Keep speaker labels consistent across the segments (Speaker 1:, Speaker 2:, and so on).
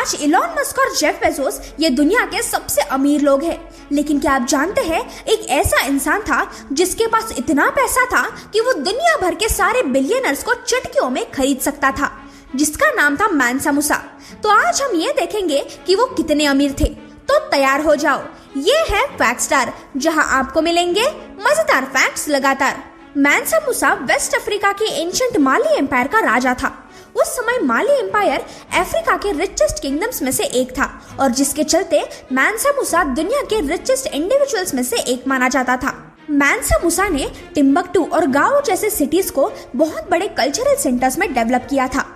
Speaker 1: आज Elon Musk और Jeff Bezos ये दुनिया के सबसे अमीर लोग हैं। लेकिन क्या आप जानते हैं एक ऐसा इंसान था जिसके पास इतना पैसा था कि वो दुनिया भर के सारे बिलियनर्स को चुटकियों में खरीद सकता था, जिसका नाम था मैनसा मूसा। तो आज हम ये देखेंगे कि वो कितने अमीर थे। तो तैयार हो जाओ, ये है फैक्ट स्टार, जहां आपको मिलेंगे मजेदार फैक्ट्स लगातार। मैनसा मूसा वेस्ट अफ्रीका के एंशिएंट माली एम्पायर का राजा था। उस समय माली एम्पायर अफ्रीका के रिचेस्ट किंगडम्स में से एक था और जिसके चलते मैनसा मूसा दुनिया के रिचेस्ट इंडिविजुअल्स में से एक माना जाता था। मैनसा मूसा ने टिम्बकटू और गाओ जैसे सिटीज को बहुत बड़े कल्चरल सेंटर्स में डेवलप किया था।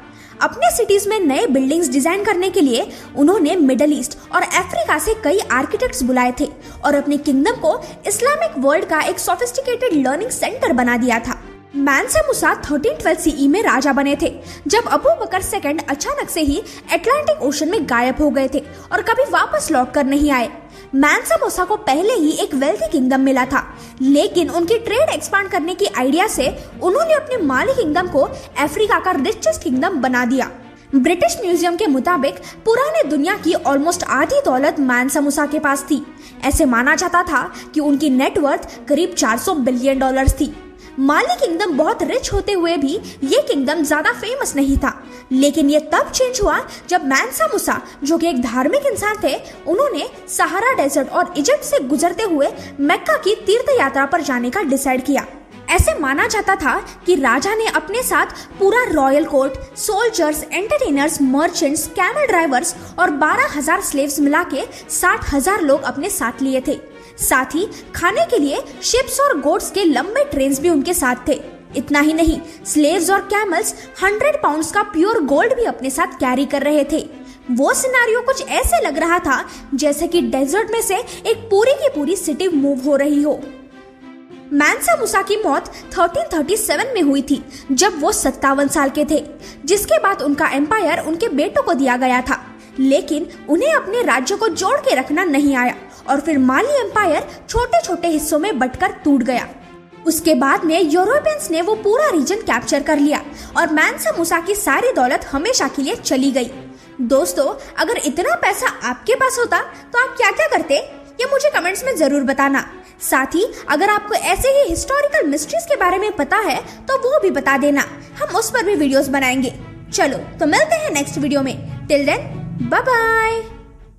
Speaker 1: अपने सिटीज में नए बिल्डिंग्स डिजाइन करने के लिए उन्होंने मिडल ईस्ट और अफ्रीका से कई आर्किटेक्ट्स बुलाए थे और अपने किंगडम को इस्लामिक वर्ल्ड का एक सोफिस्टिकेटेड लर्निंग सेंटर बना दिया था। मैनसा मूसा 1312 सीई में राजा बने थे, जब अबू बकर सेकंड अचानक से ही अटलांटिक ओशन में गायब हो गए थे और कभी वापस लौट कर नहीं आए। मैनसा मूसा को पहले ही एक वेल्दी किंगडम मिला था, लेकिन उनकी ट्रेड एक्सपांड करने की आइडिया से उन्होंने अपने माली किंगडम को अफ्रीका का रिचेस्ट किंगडम बना दिया। ब्रिटिश म्यूजियम के मुताबिक पुराने दुनिया की ऑलमोस्ट आधी दौलत मैनसा मूसा के पास थी। ऐसे माना जाता था कि उनकी नेटवर्थ करीब 400 बिलियन डॉलर्स थी। माली किंगडम बहुत रिच होते हुए भी ये किंगडम ज्यादा फेमस नहीं था, लेकिन ये तब चेंज हुआ जब मैनसा मूसा, जो कि एक धार्मिक इंसान थे, उन्होंने सहारा डेजर्ट और इजिप्ट से गुजरते हुए मक्का की तीर्थ यात्रा पर जाने का डिसाइड किया। ऐसे माना जाता था कि राजा ने अपने साथ पूरा royal court, soldiers, entertainers, merchants, camel drivers और 12,000 स्लेव्स मिला के 60,000 लोग अपने साथ लिए थे। साथ ही खाने के लिए शिप्स और गोट्स के लंबे ट्रेन्स भी उनके साथ थे। इतना ही नहीं, स्लेव्स और कैमल्स 100 पाउंड्स का प्योर गोल्ड भी अपने साथ कैरी कर रहे थे। वो सिनारियो कुछ ऐसे लग रहा था जैसे कि डेजर्ट में से एक पूरी की पूरी सिटी मूव हो रही हो। मैनसा मूसा की मौत 1337 में हुई थी, जब वो 57 साल के थे, जिसके बाद उनका एम्पायर उनके बेटों को दिया गया था। लेकिन उन्हें अपने राज्य को जोड़ के रखना नहीं आया और फिर माली एम्पायर छोटे छोटे हिस्सों में बंटकर टूट गया। उसके बाद में यूरोपियंस ने वो पूरा रीजन कैप्चर कर लिया और मैनसा मूसा की सारी दौलत हमेशा के लिए चली गई। दोस्तों, अगर इतना पैसा आपके पास होता तो आप क्या क्या करते, ये मुझे कमेंट्स में जरूर बताना। साथ ही अगर आपको ऐसे ही हिस्टोरिकल मिस्ट्रीज के बारे में पता है तो वो भी बता देना, हम उस पर भी वीडियोस बनाएंगे। चलो तो मिलते हैं नेक्स्ट वीडियो में। Till then, bye bye.